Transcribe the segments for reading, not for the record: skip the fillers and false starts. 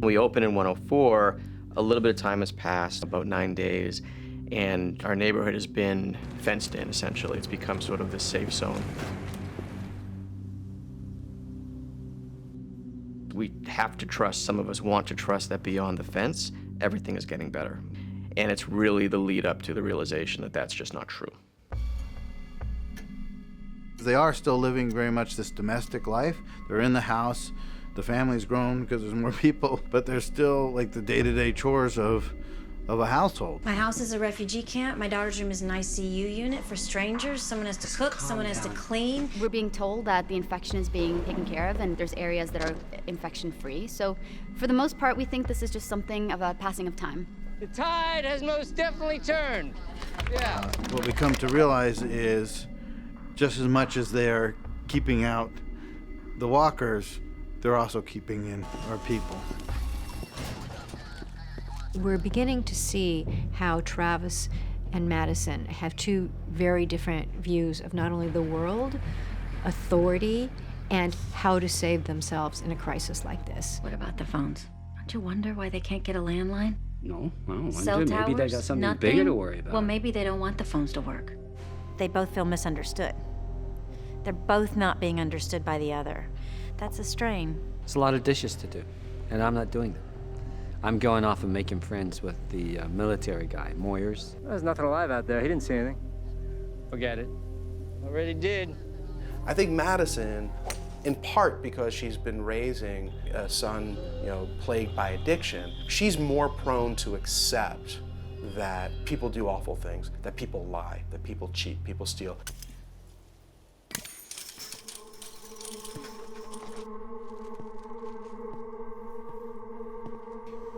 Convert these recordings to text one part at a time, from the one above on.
We open in 104, a little bit of time has passed, about 9 days, and our neighborhood has been fenced in, essentially. It's become sort of this safe zone. We have to trust, some of us want to trust that beyond the fence, everything is getting better. And it's really the lead up to the realization that that's just not true. They are still living very much this domestic life. They're in the house. The family's grown because there's more people, but there's still like the day-to-day chores of a household. My house is a refugee camp. My daughter's room is an ICU unit for strangers. Someone has to cook, someone has to clean. We're being told that the infection is being taken care of and there's areas that are infection-free. So for the most part, we think this is just something of a passing of time. The tide has most definitely turned. Yeah. What we come to realize is just as much as they're keeping out the walkers, they're also keeping in our people. We're beginning to see how Travis and Madison have two very different views of not only the world, authority, and how to save themselves in a crisis like this. What about the phones? Don't you wonder why they can't get a landline? No, I don't Cell wonder. towers? Maybe they got something Nothing? bigger to worry about. Well, maybe they don't want the phones to work. They both feel misunderstood. They're both not being understood by the other. That's a strain. It's a lot of dishes to do, and I'm not doing that. I'm going off and making friends with the military guy, Moyers. There's nothing alive out there. He didn't see anything. Forget it. Already did. I think Madison, in part because she's been raising a son, plagued by addiction, she's more prone to accept that people do awful things, that people lie, that people cheat, people steal.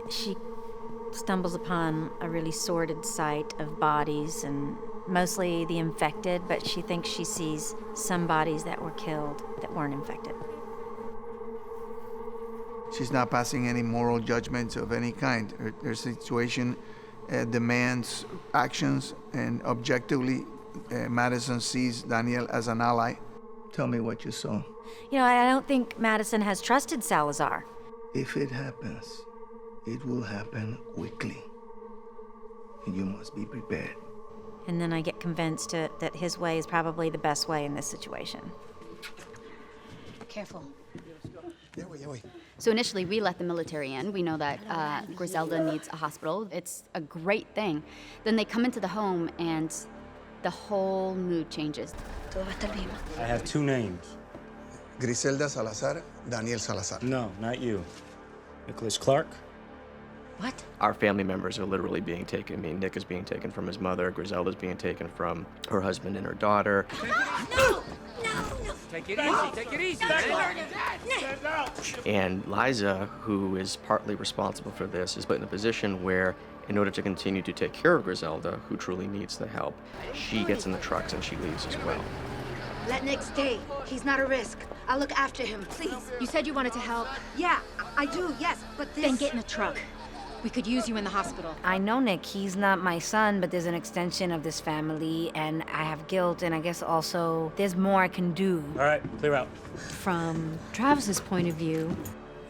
She stumbles upon a really sordid sight of bodies and mostly the infected, but she thinks she sees some bodies that were killed that weren't infected. She's not passing any moral judgments of any kind. Her situation demands actions, and objectively, Madison sees Daniel as an ally. Tell me what you saw. I don't think Madison has trusted Salazar. If it happens, it will happen quickly. You must be prepared. And then I get convinced that his way is probably the best way in this situation. Careful. So initially, we let the military in. We know that Griselda needs a hospital. It's a great thing. Then they come into the home, and the whole mood changes. I have two names. Griselda Salazar, Daniel Salazar. No, not you. Nicholas Clark. What? Our family members are literally being taken. Nick is being taken from his mother. Griselda's being taken from her husband and her daughter. No! Take it easy, take it easy. And Liza, who is partly responsible for this, is put in a position where, in order to continue to take care of Griselda, who truly needs the help, she gets in the trucks and she leaves as well. Let Nick stay. He's not a risk. I'll look after him, please. You said you wanted to help. Yeah, I do, yes, but this... Then get in a truck. We could use you in the hospital. I know Nick, he's not my son, but there's an extension of this family, and I have guilt, and I guess also there's more I can do. All right, clear out. From Travis's point of view,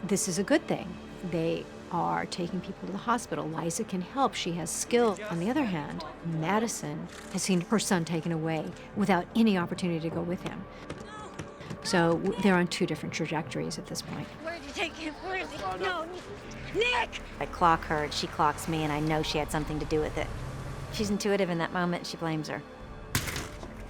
this is a good thing. They are taking people to the hospital. Liza can help. She has skill. On the other hand, Madison has seen her son taken away without any opportunity to go with him. So they're on two different trajectories at this point. Where did you take him? Where is he? No, Nick! I clock her, and she clocks me, and I know she had something to do with it. She's intuitive in that moment. She blames her.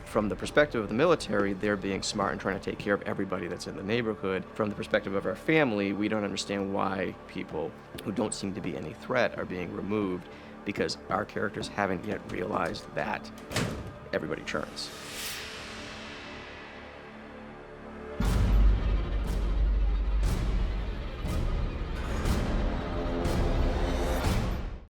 From the perspective of the military, they're being smart and trying to take care of everybody that's in the neighborhood. From the perspective of our family, we don't understand why people who don't seem to be any threat are being removed, because our characters haven't yet realized that everybody churns.